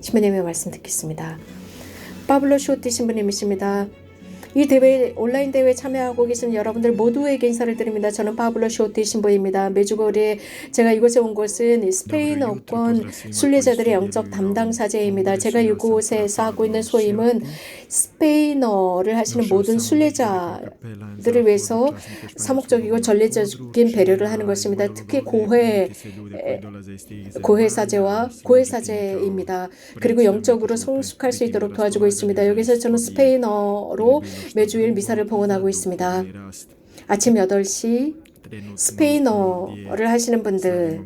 신부님의 말씀 듣겠습니다. 파블로 쇼티 신부님이십니다. 이 대회, 온라인 대회에 참여하고 계신 여러분들 모두에게 인사를 드립니다. 저는 파블로 쇼티 신부입니다. 메주고리에 제가 이곳에 온 곳은 스페인어권 순례자들의 영적 담당 사제입니다. 제가 이곳에서 하고 있는 소임은 스페인어를 하시는 모든 순례자들을 위해서 사목적이고 전례적인 배려를 하는 것입니다. 특히 고해 사제와 고해 사제입니다. 그리고 영적으로 성숙할 수 있도록 도와주고 있습니다. 여기서 저는 스페인어로 매주일 미사를 봉헌하고 있습니다. 아침 8시 스페인어를 하시는 분들이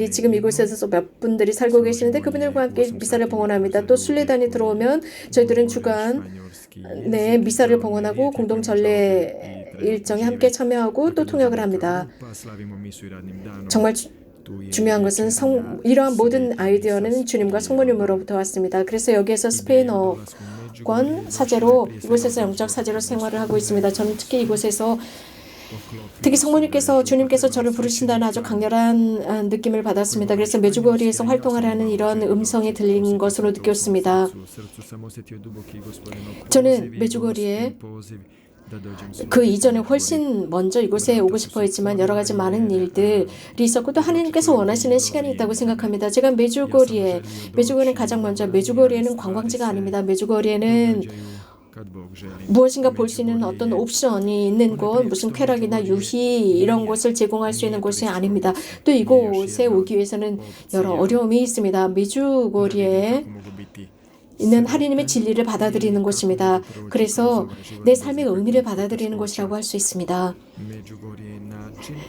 지금 이곳에서 몇 분들이 살고 계시는데 그분들과 함께 미사를 봉헌합니다. 또 순례단이 들어오면 저희들은 주간 미사를 봉헌하고 공동 전례 일정에 함께 참여하고 또 통역을 합니다. 정말 중요한 것은 이러한 모든 아이디어는 주님과 성모님으로부터 왔습니다. 그래서 여기에서 스페인어권 사제로 이곳에서 영적 사제로 생활을 하고 있습니다. 저는 특히 이곳에서 특히 성모님께서 주님께서 저를 부르신다는 아주 강렬한 느낌을 받았습니다. 그래서 메주거리에서 활동하라는 이런 음성이 들린 것으로 느꼈습니다. 저는 메주거리에 그 이전에 훨씬 먼저 이곳에 오고 싶어 했지만 여러 가지 많은 일들이 있었고 또 하나님께서 원하시는 시간이 있다고 생각합니다. 제가 메주거리는 가장 먼저 메주거리에는 관광지가 아닙니다. 메주거리에는 무엇인가 볼 수 있는 어떤 옵션이 있는 곳, 무슨 쾌락이나 유희 이런 것을 제공할 수 있는 곳이 아닙니다. 또 이곳에 오기 위해서는 여러 어려움이 있습니다. 메주거리에 있는 하나님의 진리를 받아들이는 곳입니다. 그래서 내 삶의 의미를 받아들이는 곳이라고 할 수 있습니다.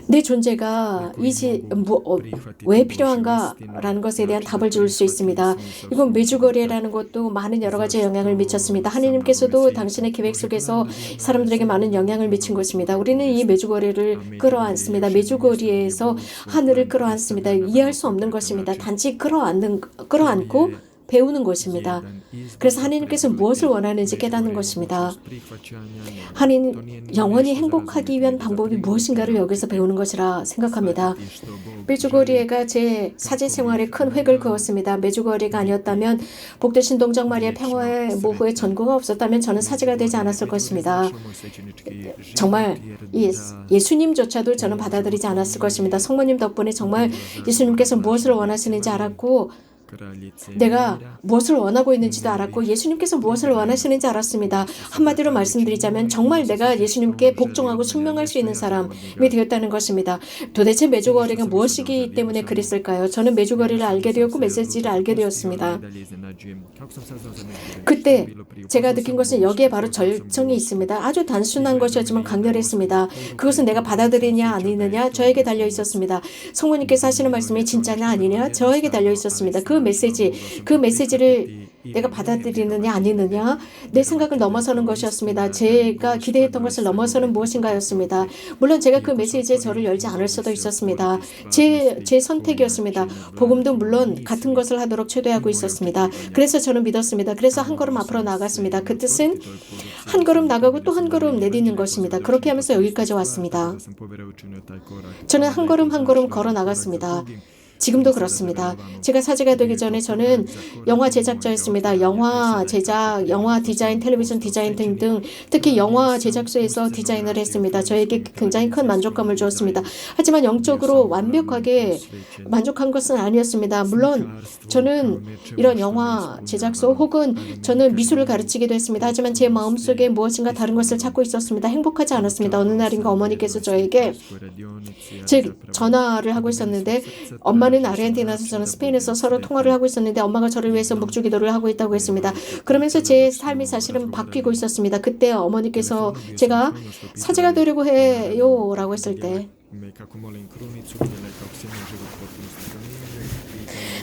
내 존재가 왜 필요한가라는 것에 대한 답을 줄 수 있습니다. 이건 메주거리라는 것도 많은 여러 가지 영향을 미쳤습니다. 하나님께서도 당신의 계획 속에서 사람들에게 많은 영향을 미친 것입니다. 우리는 이 메주거리를 끌어안습니다. 메주거리에서 하늘을 끌어안습니다. 이해할 수 없는 것입니다. 단지 끌어안고 배우는 것입니다. 그래서 하나님께서 무엇을 원하는지 깨닫는 것입니다. 하나님 영원히 행복하기 위한 방법이 무엇인가를 여기서 배우는 것이라 생각합니다. 메주거리에가 제 사제 생활에 큰 획을 그었습니다. 메주거리가 아니었다면 복되신 동정 마리아 평화의 모후의 전거가 없었다면 저는 사제가 되지 않았을 것입니다. 정말 예수님조차도 저는 받아들이지 않았을 것입니다. 성모님 덕분에 정말 예수님께서 무엇을 원하시는지 알았고 내가 무엇을 원하고 있는지도 알았고 예수님께서 무엇을 원하시는지 알았습니다. 한마디로 말씀드리자면 정말 내가 예수님께 복종하고 순명할 수 있는 사람이 되었다는 것입니다. 도대체 메주거리가 무엇이기 때문에 그랬을까요? 저는 메주거리를 알게 되었고 메시지를 알게 되었습니다. 그때 제가 느낀 것은 여기에 바로 절정이 있습니다. 아주 단순한 것이었지만 강렬했습니다. 그것은 내가 받아들이냐 아니느냐 저에게 달려 있었습니다. 성모님께서 하시는 말씀이 진짜냐 아니냐 저에게 달려 있었습니다. 그 메시지를 내가 받아들이느냐 아니느냐 내 생각을 넘어서는 것이었습니다. 제가 기대했던 것을 넘어서는 무엇인가였습니다. 물론 제가 그 메시지에 저를 열지 않을 수도 있었습니다. 제 선택이었습니다. 복음도 물론 같은 것을 하도록 초대하고 있었습니다. 그래서 저는 믿었습니다. 그래서 한 걸음 앞으로 나갔습니다. 그 뜻은 한 걸음 나가고 또 한 걸음 내딛는 것입니다. 그렇게 하면서 여기까지 왔습니다. 저는 한 걸음 걸어 나갔습니다. 지금도 그렇습니다. 제가 사제가 되기 전에 저는 영화 제작자였습니다. 영화 제작, 영화 디자인, 텔레비전 디자인 등등 특히 영화 제작소에서 디자인을 했습니다. 저에게 굉장히 큰 만족감을 주었습니다. 하지만 영적으로 완벽하게 만족한 것은 아니었습니다. 물론 저는 이런 영화 제작소 혹은 저는 미술을 가르치기도 했습니다. 하지만 제 마음속에 무엇인가 다른 것을 찾고 있었습니다. 행복하지 않았습니다. 어느 날인가 어머니께서 저에게 전화를 하고 있었는데 엄마는 아르헨티나에서 저는 스페인에서 서로 통화를 하고 있었는데 엄마가 저를 위해서 묵주기도를 하고 있다고 했습니다. 그러면서 제 삶이 사실은 바뀌고 있었습니다. 그때 어머니께서 제가 사제가 되려고 해요 라고 했을 때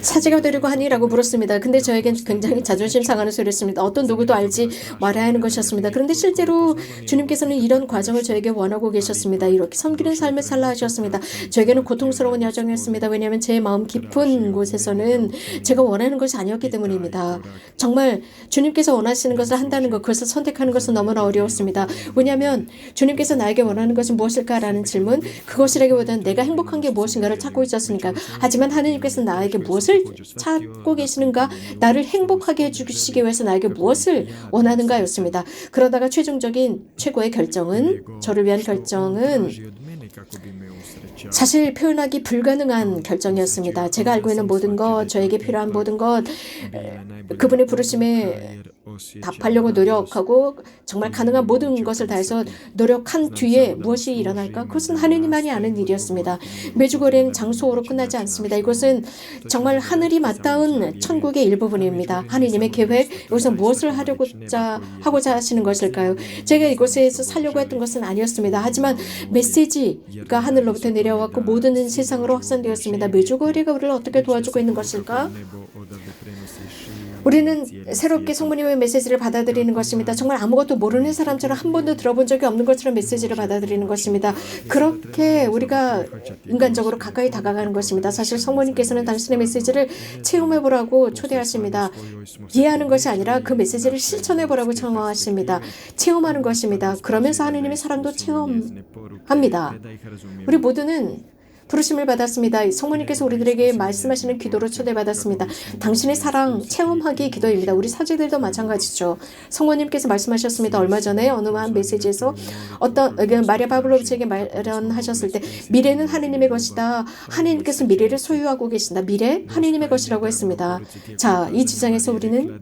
사제가 되려고 하니라고 물었습니다. 근데 저에겐 굉장히 자존심 상하는 소리였습니다. 어떤 누구도 알지 말아야 하는 것이었습니다. 그런데 실제로 주님께서는 이런 과정을 저에게 원하고 계셨습니다. 이렇게 섬기는 삶을 살라 하셨습니다. 저에게는 고통스러운 여정이었습니다. 왜냐하면 제 마음 깊은 곳에서는 제가 원하는 것이 아니었기 때문입니다. 정말 주님께서 원하시는 것을 한다는 것, 그것을 선택하는 것은 너무나 어려웠습니다. 왜냐하면 주님께서 나에게 원하는 것이 무엇일까라는 질문, 그것이라기보다는 내가 행복한 게 무엇인가를 찾고 있었으니까. 하지만 하나님께서 나에게 무엇을 무엇을 찾고 계시는가? 나를 행복하게 해주시기 위해서 나에게 무엇을 원하는가였습니다. 그러다가 최고의 결정은, 저를 위한 결정은 사실 표현하기 불가능한 결정이었습니다. 제가 알고 있는 모든 것, 저에게 필요한 모든 것, 그분의 부르심에 답하려고 노력하고 정말 가능한 모든 것을 다해서 노력한 뒤에 무엇이 일어날까? 그것은 하느님만이 아는 일이었습니다. 메주고리는 장소로 끝나지 않습니다. 이것은 정말 하늘이 맞닿은 천국의 일부분입니다. 하느님의 계획, 여기서 무엇을 하고자 하시는 것일까요? 제가 이곳에서 살려고 했던 것은 아니었습니다. 하지만 메시지가 하늘로부터 내려왔고 모든 세상으로 확산되었습니다. 메주고리가 우리를 어떻게 도와주고 있는 것일까? 우리는 새롭게 성모님의 메시지를 받아들이는 것입니다. 정말 아무것도 모르는 사람처럼 한 번도 들어본 적이 없는 것처럼 메시지를 받아들이는 것입니다. 그렇게 우리가 인간적으로 가까이 다가가는 것입니다. 사실 성모님께서는 당신의 메시지를 체험해보라고 초대하십니다. 이해하는 것이 아니라 그 메시지를 실천해보라고 청하십니다. 체험하는 것입니다. 그러면서 하느님의 사랑도 체험합니다. 우리 모두는 부르심을 받았습니다. 성모님께서 우리들에게 말씀하시는 기도로 초대받았습니다. 당신의 사랑 체험하기 기도입니다. 우리 사제들도 마찬가지죠. 성모님께서 말씀하셨습니다. 얼마 전에 어느 한 메시지에서 마리아 바블로비치에게 말하셨을 때 미래는 하느님의 것이다. 하느님께서 미래를 소유하고 계신다. 미래 하느님의 것이라고 했습니다. 자, 이 지상에서 우리는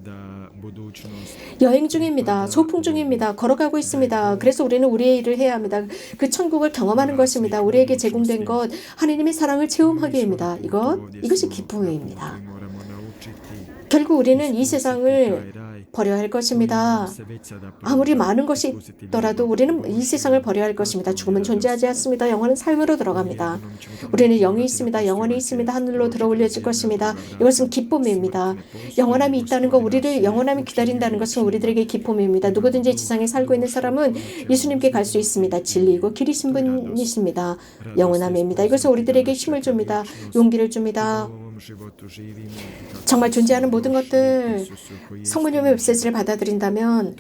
여행 중입니다. 소풍 중입니다. 걸어가고 있습니다. 그래서 우리는 우리의 일을 해야 합니다. 그 천국을 경험하는 것입니다. 우리에게 제공된 것, 하느님의 사랑을 체험하기입니다. 이것이 기쁨입니다. 결국 우리는 이 세상을 버려야 할 것입니다. 아무리 많은 것이 있더라도 우리는 이 세상을 버려야 할 것입니다. 죽음은 존재하지 않습니다. 영원한 삶으로 들어갑니다. 우리는 영이 있습니다. 영원히 있습니다. 하늘로 들어올려질 것입니다. 이것은 기쁨입니다. 영원함이 있다는 것, 우리를 영원함이 기다린다는 것은 우리들에게 기쁨입니다. 누구든지 지상에 살고 있는 사람은 예수님께 갈 수 있습니다. 진리이고 길이신 분이십니다. 영원함입니다. 이것은 우리들에게 힘을 줍니다. 용기를 줍니다. 정말 존재하는 모든 것들, 성모님의 메시지를 받아들인다면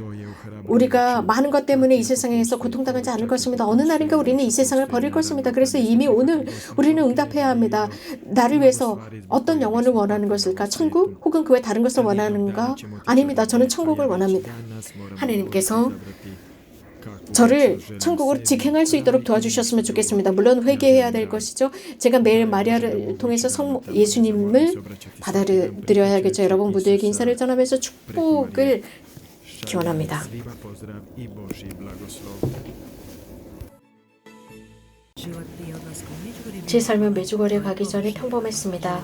우리가 많은 것 때문에 이 세상에서 고통당하지 않을 것입니다. 어느 날인가 우리는 이 세상을 버릴 것입니다. 그래서 이미 오늘 우리는 응답해야 합니다. 나를 위해서 어떤 영혼을 원하는 것일까? 천국? 혹은 그 외 다른 것을 원하는가? 아닙니다. 저는 천국을 원합니다. 하느님께서 저를 천국으로 직행할 수 있도록 도와주셨으면 좋겠습니다. 물론 회개해야 될 것이죠. 제가 매일 마리아를 통해서 예수님을 받아들여야겠죠. 여러분 모두에게 인사를 전하면서 축복을 기원합니다. 제 삶은 메주거리에 가기 전에 평범했습니다.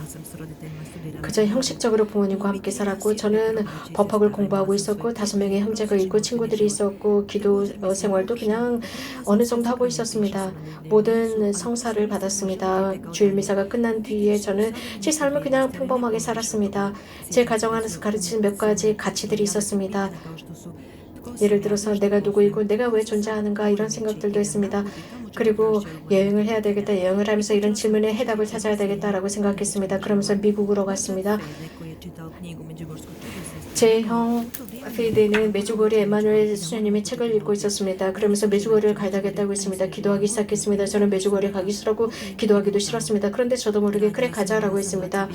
그저 형식적으로 부모님과 함께 살았고 저는 법학을 공부하고 있었고 5명의 형제가 있고 친구들이 있었고 기도 생활도 그냥 어느 정도 하고 있었습니다. 모든 성사를 받았습니다. 주일 미사가 끝난 뒤에 저는 제 삶을 그냥 평범하게 살았습니다. 제 가정 안에서 가르치는 몇 가지 가치들이 있었습니다. 예를 들어서 내가 누구이고 내가 왜 존재하는가 이런 생각들도 했습니다. 그리고 여행을 해야 되겠다. 여행을 하면서 이런 질문에 해답을 찾아야 되겠다라고 생각했습니다. 그러면서 미국으로 갔습니다. 제 형 피드는 메주고리 에마누엘 수녀님의 책을 읽고 있었습니다. 그러면서 메주고리를 가야겠다고 했습니다. 기도하기 시작했습니다. 저는 메주고리에 가기 싫었고 기도하기도 싫었습니다. 그런데 저도 모르게 그래 가자라고 했습니다.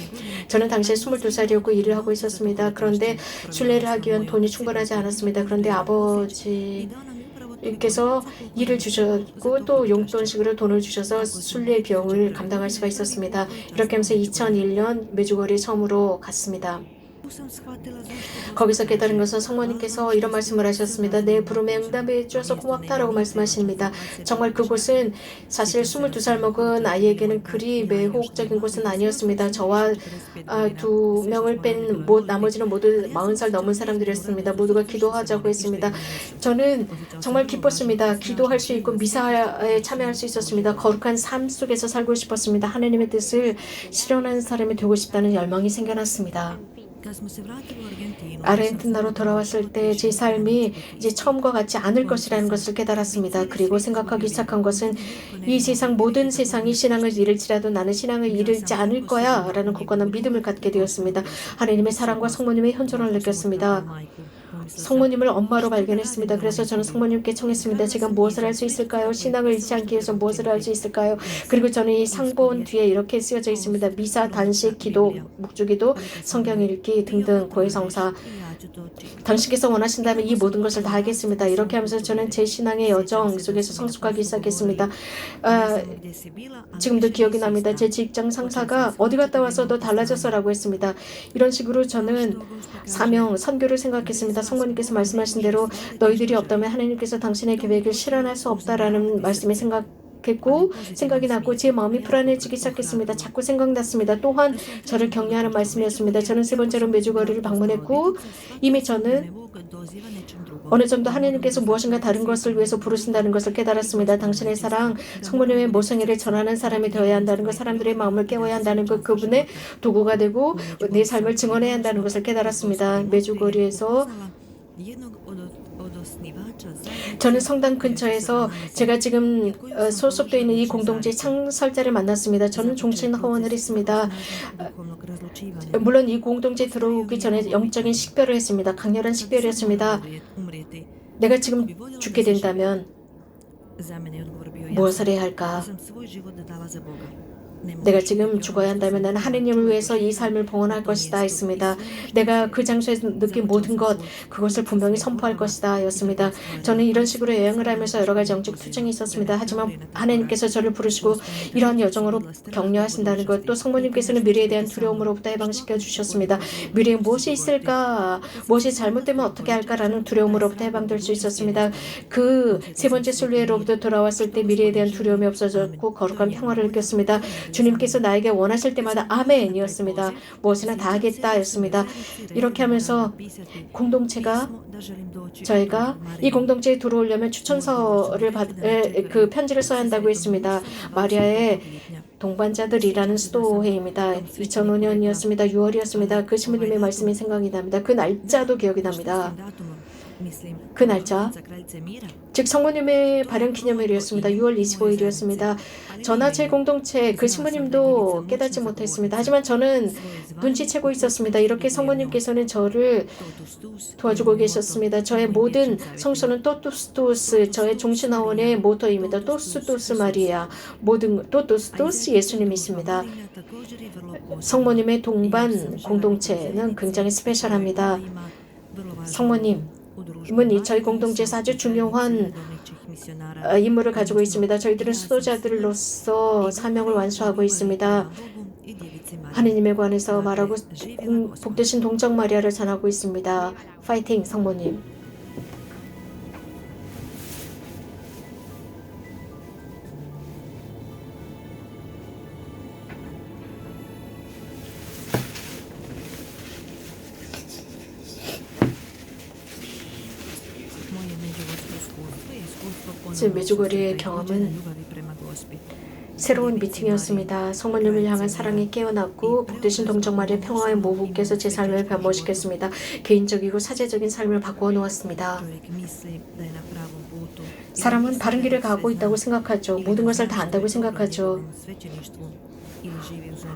저는 당시에 22살이었고 일을 하고 있었습니다. 그런데 순례를 하기 위한 돈이 충분하지 않았습니다. 그런데 아버지께서 일을 주셨고 또 용돈식으로 돈을 주셔서 순례 비용을 감당할 수가 있었습니다. 이렇게 하면서 2001년 메주거리에 처음으로 갔습니다. 거기서 깨달은 것은 성모님께서 이런 말씀을 하셨습니다. 내 부름에 응답해 주셔서 고맙다라고 말씀하십니다. 정말 그곳은 사실 22살 먹은 아이에게는 그리 매혹적인 곳은 아니었습니다. 저와 2명을 뺀 나머지는 모두 40살 넘은 사람들이었습니다. 모두가 기도하자고 했습니다. 저는 정말 기뻤습니다. 기도할 수 있고 미사에 참여할 수 있었습니다. 거룩한 삶 속에서 살고 싶었습니다. 하나님의 뜻을 실현하는 사람이 되고 싶다는 열망이 생겨났습니다. 아르헨티나로 돌아왔을 때 제 삶이 이제 처음과 같지 않을 것이라는 것을 깨달았습니다. 그리고 생각하기 시작한 것은 이 세상 모든 세상이 신앙을 잃을지라도 나는 신앙을 잃지 않을 거야 라는 굳건한 믿음을 갖게 되었습니다. 하나님의 사랑과 성모님의 현존을 느꼈습니다. 성모님을 엄마로 발견했습니다. 그래서 저는 성모님께 청했습니다. 제가 무엇을 할 수 있을까요? 신앙을 잃지 않기 위해서 무엇을 할 수 있을까요? 그리고 저는 이 상본 뒤에 이렇게 쓰여져 있습니다. 미사, 단식, 기도, 묵주기도, 성경 읽기 등등 고해성사. 당신께서 원하신다면 이 모든 것을 다 하겠습니다. 이렇게 하면서 저는 제 신앙의 여정 속에서 성숙하기 시작했습니다. 지금도 기억이 납니다. 제 직장 상사가 어디 갔다 와서도 달라졌어라고 했습니다. 이런 식으로 저는 사명, 선교를 생각했습니다. 성모님께서 말씀하신 대로 너희들이 없다면 하나님께서 당신의 계획을 실현할 수 없다라는 말씀에 생각이 났고 제 마음이 불안해지기 시작했습니다. 자꾸 생각났습니다. 또한 저를 격려하는 말씀이었습니다. 저는 세 번째로 메주거리를 방문했고 이미 저는 어느 정도 하나님께서 무엇인가 다른 것을 위해서 부르신다는 것을 깨달았습니다. 당신의 사랑, 성모님의 모성애를 전하는 사람이 되어야 한다는 것, 사람들의 마음을 깨워야 한다는 것, 그분의 도구가 되고 내 삶을 증언해야 한다는 것을 깨달았습니다. 메주거리에서 저는 성당 근처에서 제가 지금 소속되어 있는 이 공동체 창설자를 만났습니다. 저는 종신 허원을 했습니다. 물론 이 공동체에 들어오기 전에 영적인 식별을 했습니다. 강렬한 식별이었습니다. 내가 지금 죽게 된다면 무엇을 해야 할까? 내가 지금 죽어야 한다면 나는 하느님을 위해서 이 삶을 봉헌할 것이다 했습니다. 내가 그 장소에서 느낀 모든 것, 그것을 분명히 선포할 것이다 였습니다. 저는 이런 식으로 여행을 하면서 여러 가지 영적 투쟁이 있었습니다. 하지만 하나님께서 저를 부르시고 이러한 여정으로 격려하신다는 것, 또 성모님께서는 미래에 대한 두려움으로부터 해방시켜 주셨습니다. 미래에 무엇이 있을까? 무엇이 잘못되면 어떻게 할까라는 두려움으로부터 해방될 수 있었습니다. 그 세 번째 순례로부터 돌아왔을 때 미래에 대한 두려움이 없어졌고 거룩한 평화를 느꼈습니다. 주님께서 나에게 원하실 때마다 아멘이었습니다. 무엇이나 다 하겠다 였습니다. 이렇게 하면서 공동체가 저희가 이 공동체에 들어오려면 추천서를 그 편지를 써야 한다고 했습니다. 마리아의 동반자들이라는 수도회입니다. 2005년이었습니다. 6월이었습니다. 그 신부님의 말씀이 생각이 납니다. 그 날짜도 기억이 납니다. 그 날짜, 즉 성모님의 발현 기념일이었습니다. 6월 25일이었습니다. 저나 제 공동체 그 신부님도 깨닫지 못했습니다. 하지만 저는 눈치채고 있었습니다. 이렇게 성모님께서는 저를 도와주고 계셨습니다. 저의 모든 성서는 또뚜스토스, 저의 종신하원의 모토입니다. 또스토스 마리아, 모든 또뚜스토스 예수님이십니다. 성모님의 동반 공동체는 굉장히 스페셜합니다. 성모님은 저희 공동체에서 아주 중요한 임무를 가지고 있습니다. 저희들은 수도자들로서 사명을 완수하고 있습니다. 하느님에 관해서 말하고 복되신 동정 마리아를 전하고 있습니다. 파이팅 성모님. 메주거리의 경험은 새로운 미팅이었습니다. 성모님을 향한 사랑이 깨어났고 복되신 동정 마리아의 평화의 모부께서 제 삶을 변모시켰습니다. 개인적이고 사제적인 삶을 바꾸어 놓았습니다. 사람은 바른 길을 가고 있다고 생각하죠. 모든 것을 다 안다고 생각하죠.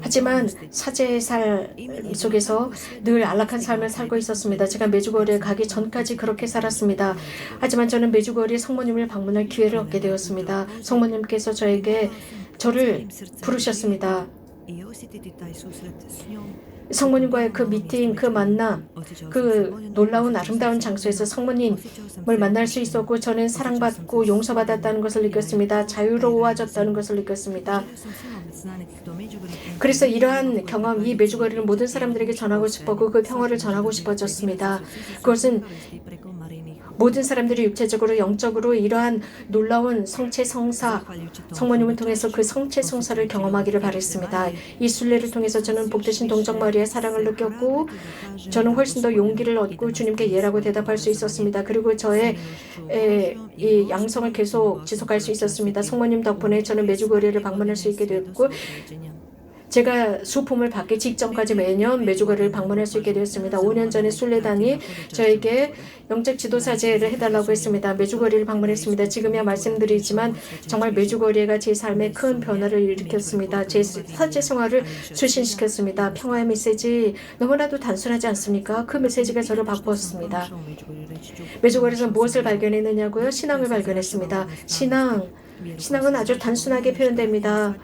하지만 사제의 삶 속에서 늘 안락한 삶을 살고 있었습니다. 제가 메주거리에 가기 전까지 그렇게 살았습니다. 하지만 저는 메주거리 성모님을 방문할 기회를 얻게 되었습니다. 성모님께서 저를 부르셨습니다. 성모님과의 그 미팅, 그 만남, 그 놀라운 아름다운 장소에서 성모님을 만날 수 있었고 저는 사랑받고 용서받았다는 것을 느꼈습니다. 자유로워졌다는 것을 느꼈습니다. 그래서 이러한 경험, 이 메주거리를 모든 사람들에게 전하고 싶었고 그 평화를 전하고 싶어졌습니다. 그것은 모든 사람들이 육체적으로 영적으로 이러한 놀라운 성체성사 성모님을 통해서 그 성체성사를 경험하기를 바랬습니다. 이 순례를 통해서 저는 복되신 동정 마리아의 사랑을 느꼈고 저는 훨씬 더 용기를 얻고 주님께 예라고 대답할 수 있었습니다. 그리고 저의 이 양성을 계속 지속할 수 있었습니다. 성모님 덕분에 저는 메주거리를 방문할 수 있게 되었고 제가 수품을 받기 직전까지 매년 메주거리를 방문할 수 있게 되었습니다. 5년 전에 순례단이 저에게 영적 지도사제를 해달라고 했습니다. 메주거리를 방문했습니다. 지금이야 말씀드리지만 정말 메주거리가 제 삶에 큰 변화를 일으켰습니다. 제 사제 생활을 쇄신시켰습니다. 평화의 메시지 너무나도 단순하지 않습니까? 그 메시지가 저를 바꾸었습니다. 메주거리에서 무엇을 발견했느냐고요? 신앙을 발견했습니다. 신앙은 아주 단순하게 표현됩니다.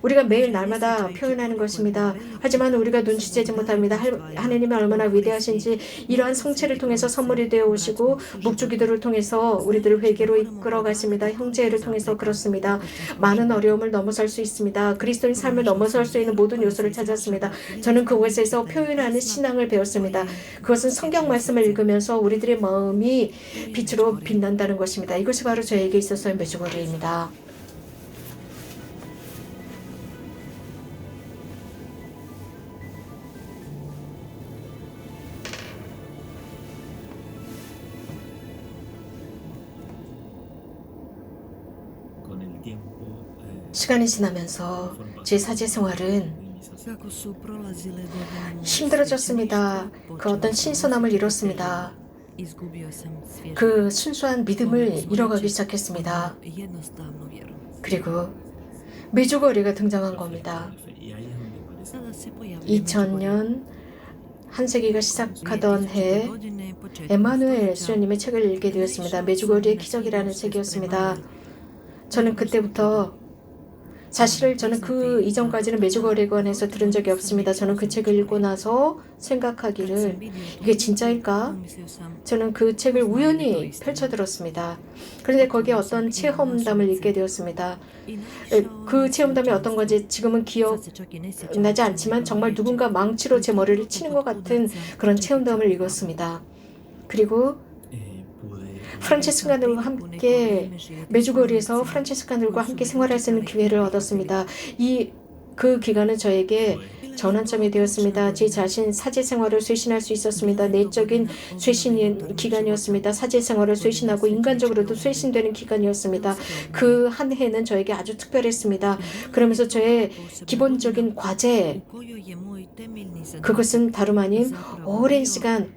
우리가 매일 날마다 표현하는 것입니다. 하지만 우리가 눈치채지 못합니다. 하느님이 얼마나 위대하신지 이러한 성체를 통해서 선물이 되어 오시고 묵주기도를 통해서 우리들을 회개로 이끌어 가십니다. 형제를 통해서 그렇습니다. 많은 어려움을 넘어설 수 있습니다. 그리스도인 삶을 넘어설 수 있는 모든 요소를 찾았습니다. 저는 그곳에서 표현하는 신앙을 배웠습니다. 그것은 성경 말씀을 읽으면서 우리들의 마음이 빛으로 빛난다는 것입니다. 이것이 바로 저에게 있어서의 메주거리입니다. 시간이 지나면서 제 사제 생활은 힘들어졌습니다. 그 어떤 신선함을 잃었습니다. 그 순수한 믿음을 잃어가기 시작했습니다. 그리고 메주거리가 등장한 겁니다. 2000년 한 세기가 시작하던 해 엠마누엘 수녀님의 책을 읽게 되었습니다. 메주거리의 기적이라는 책이었습니다. 저는 그때부터 사실 저는 그 이전까지는 메주거리에 관해서 들은 적이 없습니다. 저는 그 책을 읽고 나서 생각하기를 이게 진짜일까? 저는 그 책을 우연히 펼쳐들었습니다. 그런데 거기에 어떤 체험담을 읽게 되었습니다. 그 체험담이 어떤 건지 지금은 기억나지 않지만 정말 누군가 망치로 제 머리를 치는 것 같은 그런 체험담을 읽었습니다. 그리고 프란체스칸들과 함께 메주거리에서 프란체스칸들과 함께 생활할 수 있는 기회를 얻었습니다. 그 기간은 저에게 전환점이 되었습니다. 제 자신 사제 생활을 쇄신할 수 있었습니다. 내적인 쇄신 기간이었습니다. 사제 생활을 쇄신하고 인간적으로도 쇄신되는 기간이었습니다. 그 한 해는 저에게 아주 특별했습니다. 그러면서 저의 기본적인 과제, 그것은 다름 아닌 오랜 시간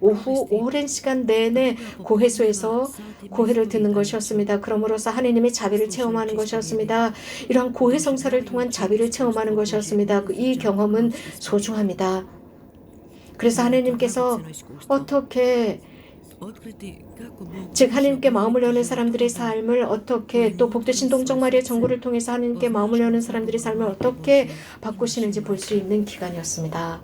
내내 고해소에서 고해를 듣는 것이었습니다. 그러므로서 하느님의 자비를 체험하는 것이었습니다. 이러한 고해성사를 통한 자비를 체험하는 것이었습니다. 이 경험은 소중합니다. 그래서 하느님께서 어떻게 즉 하느님께 마음을 여는 사람들의 삶을 어떻게 또 복되신 동정 마리아 전구를 통해서 하느님께 마음을 여는 사람들의 삶을 어떻게 바꾸시는지 볼 수 있는 기간이었습니다.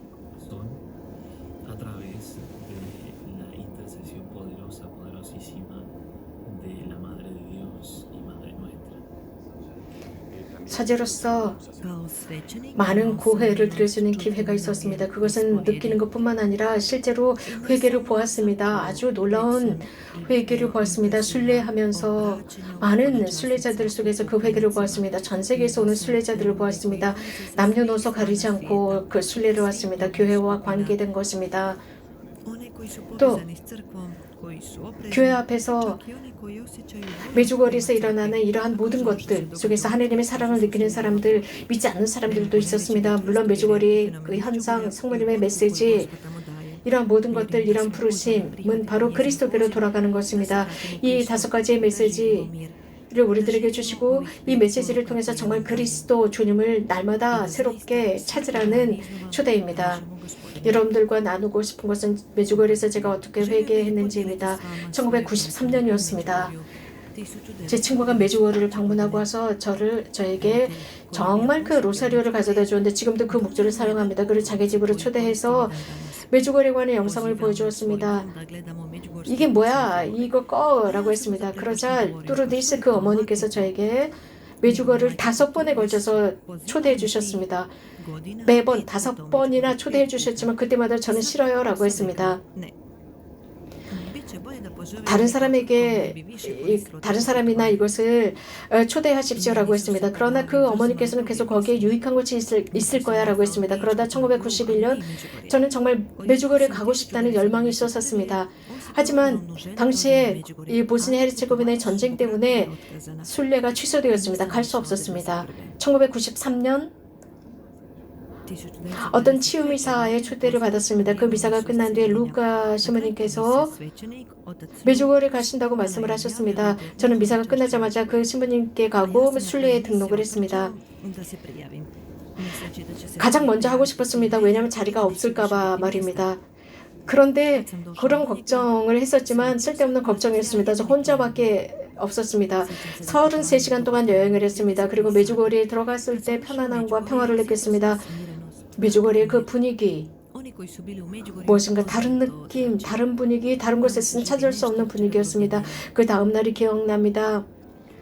사제로서 많은 고해를 드릴 수 있는 기회가 있었습니다. 그것은 느끼는 것뿐만 아니라 실제로 회개를 보았습니다. 아주 놀라운 회개를 보았습니다. 순례하면서 많은 순례자들 속에서 그 회개를 보았습니다. 전 세계에서 오는 순례자들을 보았습니다. 남녀노소 가리지 않고 그 순례를 왔습니다. 교회와 관계된 것입니다. 또 교회 앞에서 메주거리에서 일어나는 이러한 모든 것들 속에서 하느님의 사랑을 느끼는 사람들, 믿지 않는 사람들도 있었습니다. 물론 메주거리 그 현상, 성모님의 메시지, 이러한 모든 것들, 이러한 부르심은 바로 그리스도께로 돌아가는 것입니다. 이 5가지의 메시지를 우리들에게 주시고 이 메시지를 통해서 정말 그리스도 주님을 날마다 새롭게 찾으라는 초대입니다. 여러분들과 나누고 싶은 것은 메주거리에서 제가 어떻게 회개했는지입니다. 1993년이었습니다. 제 친구가 메주거리를 방문하고 와서 저에게 정말 그 로사리오를 가져다 주었는데 지금도 그 목줄을 사용합니다. 그를 자기 집으로 초대해서 메주거리에 관한 영상을 보여주었습니다. 이게 뭐야? 이거 꺼! 라고 했습니다. 그러자 뚜르디스 그 어머니께서 저에게 메주거리를 5번에 걸쳐서 초대해 주셨습니다. 매번 5번이나 초대해 주셨지만 그때마다 저는 싫어요 라고 했습니다. 다른 사람이나 이것을 초대하십시오 라고 했습니다. 그러나 그 어머니께서는 계속 거기에 유익한 것이 있을 거야 라고 했습니다. 그러다 1991년 저는 정말 메주거리에 가고 싶다는 열망이 쏟았습니다. 하지만 당시에 이 보스니아 헤르체고비나의 전쟁 때문에 순례가 취소되었습니다. 갈 수 없었습니다. 1993년 어떤 치유 미사의 초대를 받았습니다. 그 미사가 끝난 뒤에 루카 신부님께서 메주고리에 가신다고 말씀을 하셨습니다. 저는 미사가 끝나자마자 그 신부님께 가고 순례에 등록을 했습니다. 가장 먼저 하고 싶었습니다. 왜냐하면 자리가 없을까봐 말입니다. 그런데 그런 걱정을 했었지만 쓸데없는 걱정이었습니다. 저 혼자밖에 없었습니다. 33시간 동안 여행을 했습니다. 그리고 메주고리에 들어갔을 때 편안함과 평화를 느꼈습니다. 메주고리의 그 분위기, 무엇인가 다른 느낌, 다른 분위기, 다른 곳에서는 찾을 수 없는 분위기였습니다. 그 다음 날이 기억납니다.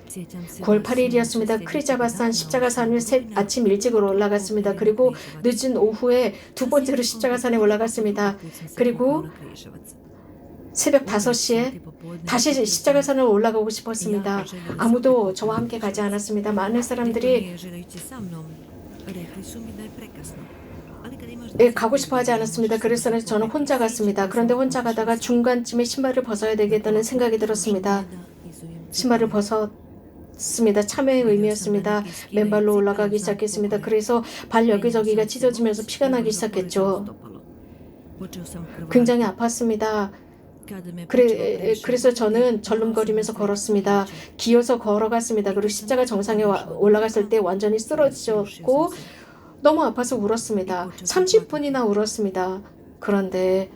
9월 8일이었습니다. 크리자바산 십자가산을 아침 일찍으로 올라갔습니다. 그리고 늦은 오후에 두 번째로 십자가산에 올라갔습니다. 그리고 새벽 5시에 다시 십자가산을 올라가고 싶었습니다. 아무도 저와 함께 가지 않았습니다. 많은 사람들이 가고 싶어 하지 않았습니다. 그래서 저는 혼자 갔습니다. 그런데 혼자 가다가 중간쯤에 신발을 벗어야 되겠다는 생각이 들었습니다. 신발을 벗었습니다. 참회의 의미였습니다. 맨발로 올라가기 시작했습니다. 그래서 발 여기저기가 찢어지면서 피가 나기 시작했죠. 굉장히 아팠습니다. 그래서 저는 절름거리면서 걸었습니다. 기어서 걸어갔습니다. 그리고 십자가 정상에 올라갔을 때 완전히 쓰러졌고 너무 아파서 울었습니다. 30분이나 울었습니다. 그런데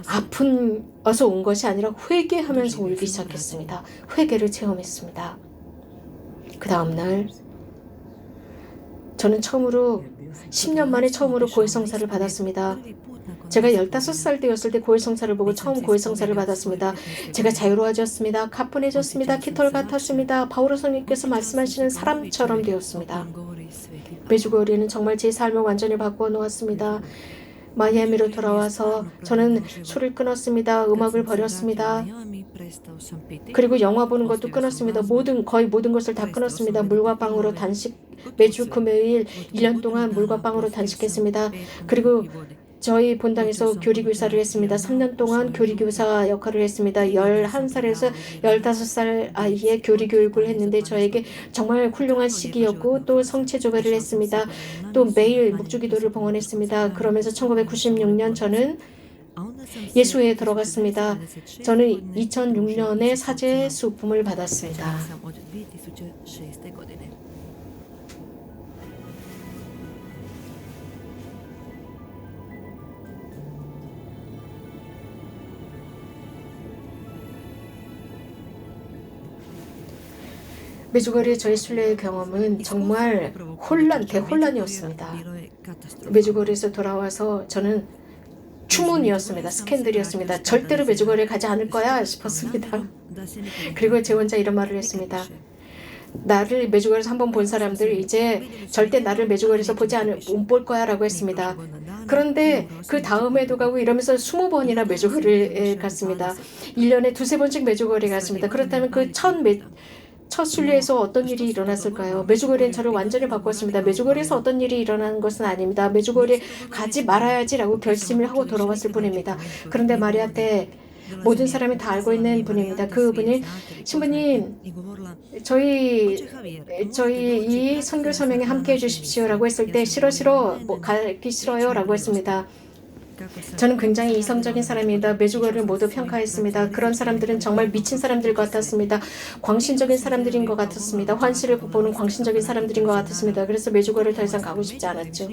아픈어서 온 것이 아니라 회개하면서 울기 시작했습니다. 회개를 체험했습니다. 그 다음날 저는 10년 만에 처음으로 고해성사를 받았습니다. 제가 15살 되었을 때 고해성사를 보고 처음 고해성사를 받았습니다. 제가 자유로워졌습니다. 가뿐해졌습니다. 깃털 같았습니다. 바오로 성령께서 말씀하시는 사람처럼 되었습니다. 메주고리는 정말 제 삶을 완전히 바꾸어 놓았습니다. 마이애미로 돌아와서 저는 술을 끊었습니다. 음악을 버렸습니다. 그리고 영화 보는 것도 끊었습니다. 거의 모든 것을 다 끊었습니다. 물과 빵으로 단식, 매주 금요일 1년 동안 물과 빵으로 단식했습니다. 그리고 저희 본당에서 교리교사를 했습니다. 3년 동안 교리교사 역할을 했습니다. 11살에서 15살 아이의 교리교육을 했는데 저에게 정말 훌륭한 시기였고 또 성체조배를 했습니다. 또 매일 묵주기도를 봉헌했습니다. 그러면서 1996년 저는 예수회에 들어갔습니다. 저는 2006년에 사제 수품을 받았습니다. 메주고리의 저의 순례의 경험은 정말 대혼란이었습니다. 메주고리에서 돌아와서 저는 추문이었습니다. 스캔들이었습니다. 절대로 메주고리에 가지 않을 거야 싶었습니다. 그리고 제 혼자 이런 말을 했습니다. 나를 메주고리에서 한번 본 사람들 이제 절대 나를 메주고리에서 못 볼 거야 라고 했습니다. 그런데 그 다음에도 가고 이러면서 20번이나 메주고리에 갔습니다. 1년에 2-3번씩 메주고리에 갔습니다. 그렇다면 그 첫 순례에서 어떤 일이 일어났을까요? 메주고리는 저를 완전히 바꿨습니다. 메주고리에서 어떤 일이 일어나는 것은 아닙니다. 메주고리에 가지 말아야지라고 결심을 하고 돌아왔을 뿐입니다. 그런데 마리아 때 모든 사람이 다 알고 있는 분입니다. 그분이 신부님 저희 이 선교 서명에 함께 해주십시오라고 했을 때 싫어 가기 싫어요라고 했습니다. 저는 굉장히 이성적인 사람입니다. 메주고리를 모두 평가했습니다. 그런 사람들은 정말 미친 사람들 같았습니다. 광신적인 사람들인 것 같았습니다. 환시를 보는 광신적인 사람들인 것 같았습니다. 그래서 메주고리를 더 이상 가고 싶지 않았죠.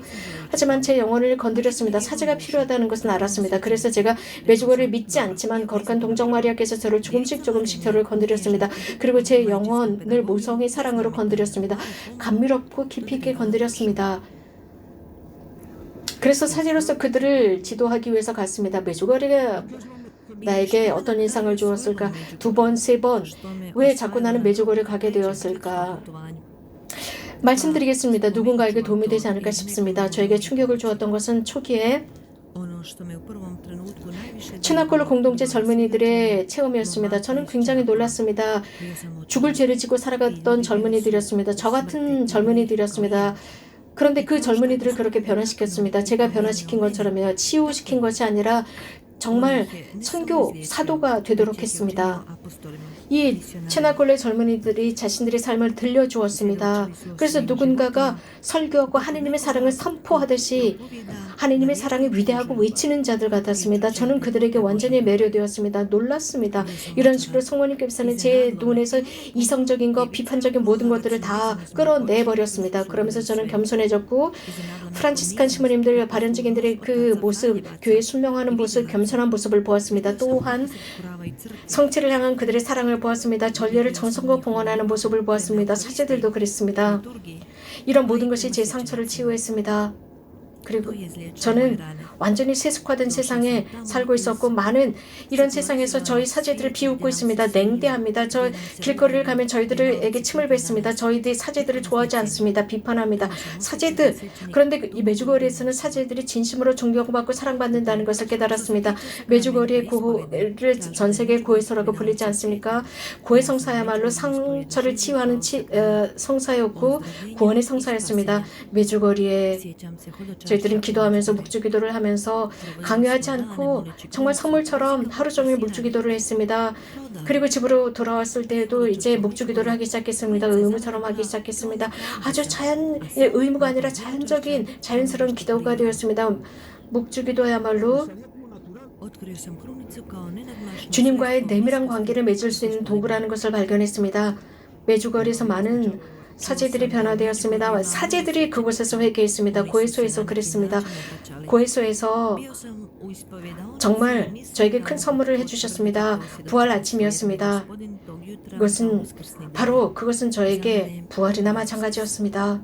하지만 제 영혼을 건드렸습니다. 사제가 필요하다는 것은 알았습니다. 그래서 제가 메주고리를 믿지 않지만 거룩한 동정 마리아께서 저를 조금씩 저를 건드렸습니다. 그리고 제 영혼을 모성의 사랑으로 건드렸습니다. 감미롭고 깊이 있게 건드렸습니다. 그래서 사제로서 그들을 지도하기 위해서 갔습니다. 메주고리가 나에게 어떤 인상을 주었을까? 2번, 3번. 왜 자꾸 나는 메주고리를 가게 되었을까? 말씀드리겠습니다. 누군가에게 도움이 되지 않을까 싶습니다. 저에게 충격을 주었던 것은 초기에 추나콜로 공동체 젊은이들의 체험이었습니다. 저는 굉장히 놀랐습니다. 죽을 죄를 지고 살아갔던 젊은이들이었습니다. 저 같은 젊은이들이었습니다. 그런데 그 젊은이들을 그렇게 변화시켰습니다. 제가 변화시킨 것처럼요. 치유시킨 것이 아니라 정말 선교 사도가 되도록 했습니다. 이 체나골레 젊은이들이 자신들의 삶을 들려주었습니다. 그래서 누군가가 설교하고 하느님의 사랑을 선포하듯이 하느님의 사랑이 위대하고 외치는 자들 같았습니다. 저는 그들에게 완전히 매료되었습니다. 놀랐습니다. 이런 식으로 성모님께서는 제 눈에서 이성적인 것, 비판적인 모든 것들을 다 끌어내버렸습니다. 그러면서 저는 겸손해졌고 프란치스칸 시모님들, 발현직인들의 그 모습, 교회 순명하는 모습, 겸손한 모습을 보았습니다. 또한 성체를 향한 그들의 사랑을 보았습니다. 전례를 정성껏 봉헌하는 모습을 보았습니다. 사제들도 그랬습니다. 이런 모든 것이 제 상처를 치유했습니다. 그리고 저는 완전히 세속화된 세상에 살고 있었고 많은 이런 세상에서 저희 사제들을 비웃고 있습니다. 냉대합니다. 저 길거리를 가면 저희들에게 침을 뱉습니다. 저희들이 사제들을 좋아하지 않습니다. 비판합니다. 사제들, 그런데 이 메주거리에서는 사제들이 진심으로 존경받고 사랑받는다는 것을 깨달았습니다. 메주거리의 고를 전 세계 고해소라고 불리지 않습니까? 고해성사야말로 상처를 치유하는 성사였고 구원의 성사였습니다. 메주거리에 저희들은 기도하면서 묵주기도를 하면서 강요하지 않고 정말 선물처럼 하루 종일 묵주기도를 했습니다. 그리고 집으로 돌아왔을 때에도 이제 묵주기도를 하기 시작했습니다. 의무처럼 하기 시작했습니다. 아주 의무가 아니라 자연적인 자연스러운 기도가 되었습니다. 묵주기도야말로 주님과의 내밀한 관계를 맺을 수 있는 도구라는 것을 발견했습니다. 메주거리에서 많은 사제들이 변화되었습니다. 사제들이 그곳에서 회개했습니다. 고해소에서 그랬습니다. 고해소에서 정말 저에게 큰 선물을 해주셨습니다. 부활 아침이었습니다. 그것은 저에게 부활이나 마찬가지였습니다.